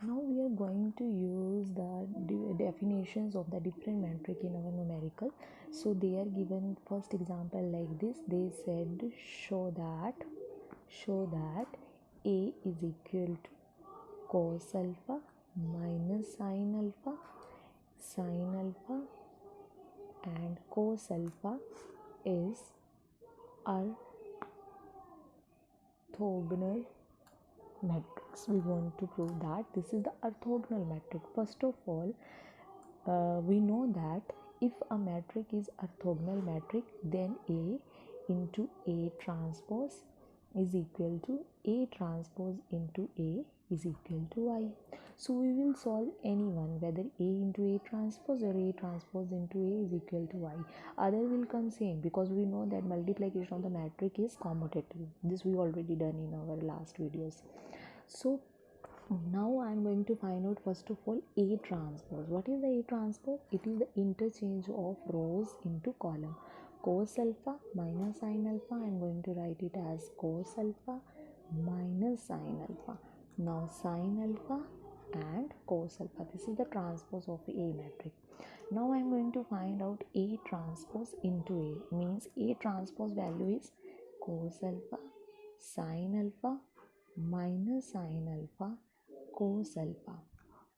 Now we are going to use the definitions of the different metric in our numerical. So they are given first example like this. They said show that A is equal to cos alpha minus sin alpha and cos alpha is orthogonal matrix. We want to prove that this is the orthogonal matrix. First of all, we know that if a matrix is orthogonal matrix, then A into A transpose is equal to A transpose into A is equal to I. So we will solve any one, whether A into A transpose or A transpose into A is equal to I. Other will come same, because we know that multiplication of the matrix is commutative. This we already done in our last videos. So now I am going to find out first of all A transpose. What is the A transpose? It is the interchange of rows into column. Cos alpha minus sin alpha, I am going to write it as cos alpha minus sin alpha. Now sin alpha and cos alpha. This is the transpose of A matrix. Now I am going to find out A transpose into A. Means A transpose value is cos alpha sin alpha minus sin alpha cos alpha,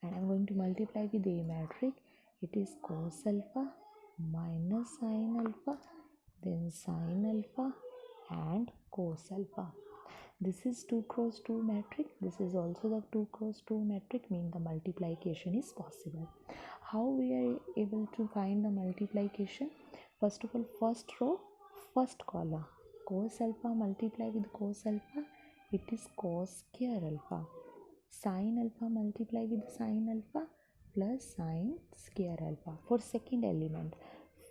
and I'm going to multiply with A matrix. It is cos alpha minus sin alpha, then sin alpha and cos alpha. This is 2 cross 2 matrix. This is also the 2 cross 2 matrix, means the multiplication is possible. How we are able to find the multiplication? First of all, first row, first column. Cos alpha multiply with cos alpha, it is cos square alpha. Sin alpha multiply with sin alpha plus sin square alpha. For second element,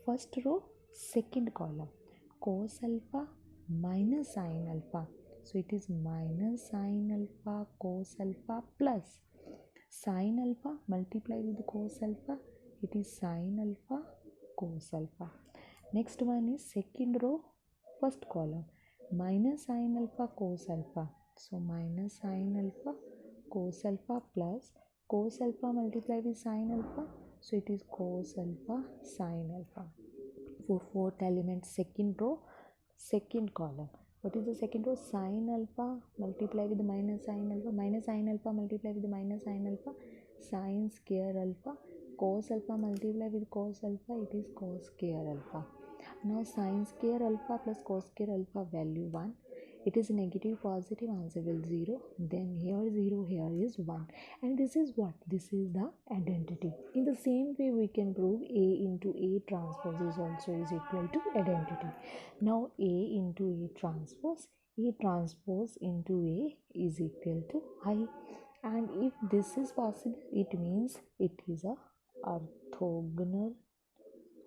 first row, second column, cos alpha minus sin alpha, so it is minus sin alpha cos alpha plus sin alpha multiply with cos alpha, it is sin alpha cos alpha. Next one is second row, first column, minus sin alpha cos alpha, so minus sin alpha cos alpha plus cos alpha multiply with sin alpha, so it is cos alpha sin alpha. For fourth element, second row, second column, what is the second row? Sin alpha multiply with minus sin alpha, minus sin alpha multiply with minus sin alpha, sin square alpha, cos alpha multiply with cos alpha, it is cos square alpha. Now sin square alpha plus cos square alpha value 1, it is negative positive, answer will 0, then here 0, here is 1, and this is what? This is the identity. In the same way we can prove A into A transpose is also is equal to identity. Now A into A transpose into A is equal to I, and if this is possible, it means it is a orthogonal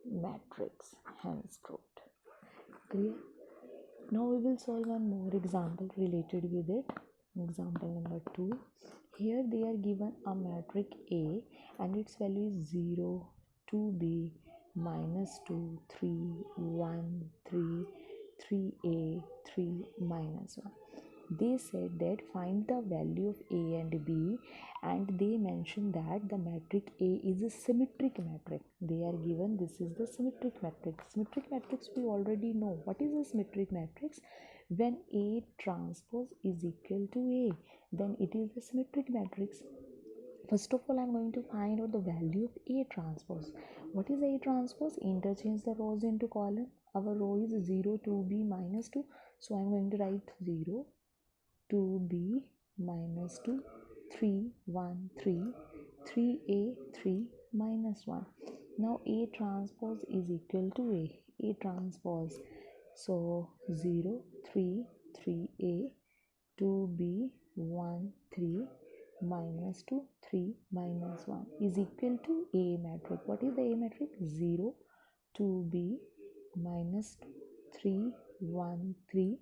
matrix, henceforth. Clear? Now we will solve one more example related with it. Example number 2. Here they are given a matrix A and its value is 0, 2b, minus 2, 3, 1, 3, 3a, 3, minus 1. They said that find the value of A and B, and they mentioned that the matrix A is a symmetric matrix. They are given this is the symmetric matrix. Symmetric matrix we already know. What is a symmetric matrix? When A transpose is equal to A, then it is a symmetric matrix. First of all, I am going to find out the value of A transpose. What is A transpose? Interchange the rows into column. Our row is 0, 2b, minus 2. So I am going to write 0, 2b, minus 2, 3, 1, 3, 3a, 3, minus 1. Now A transpose is equal to A transpose. So 0, 3, 3a, 2b, 1, 3, minus 2, 3, minus 1 is equal to A matrix. What is the A matrix? 0, 2b, minus 2, 3, 1, 3,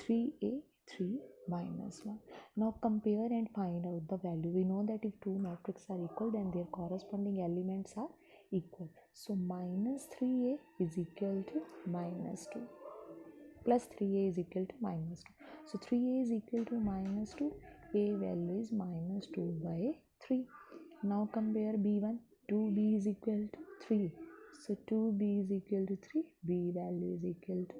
3a, 3, minus 1. Now compare and find out the value. We know that if two matrices are equal, then their corresponding elements are equal. So minus 3a is equal to minus 2 plus 3a is equal to minus 2. So 3a is equal to minus 2 a value is minus 2 by 3. Now compare b1. 2b is equal to 3, so 2b is equal to 3, b value is equal to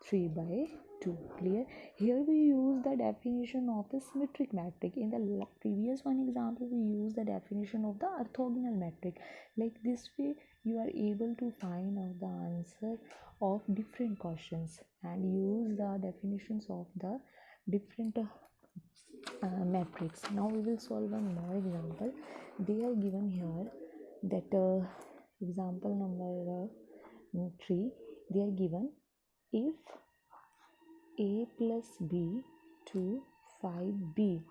3 by 2. Clear? Here we use the definition of the symmetric metric. In the previous one example we use the definition of the orthogonal metric. Like this way you are able to find out the answer of different questions and use the definitions of the different metrics. Now we will solve one more example. They are given here that example number 3. They are given if a plus b to 5b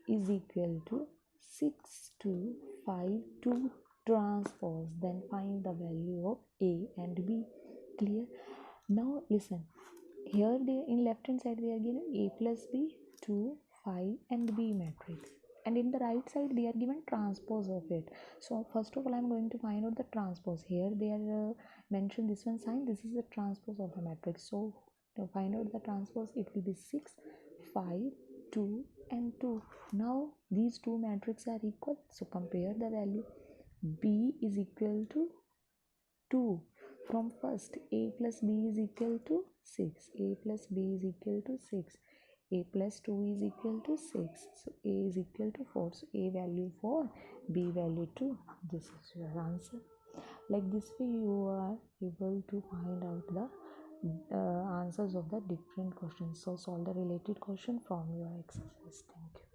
is equal to 6 to 5 to transpose, then find the value of a and b. Clear? Now listen, here they in left hand side they are given a plus b to 5 and b matrix, and in the right side they are given transpose of it. So first of all I am going to find out the transpose. Here they are mentioned this one sign, this is the transpose of the matrix. So to find out the transpose it will be 6, 5, 2 and 2. Now these two matrices are equal, so compare the value. B is equal to 2. From first, a plus b is equal to 6. A plus b is equal to 6. A plus 2 is equal to 6. So a is equal to 4. So a value 4, b value 2. This is your answer. Like this way you are able to find out the answers of the different questions. So solve the related question from your exercise. Thank you.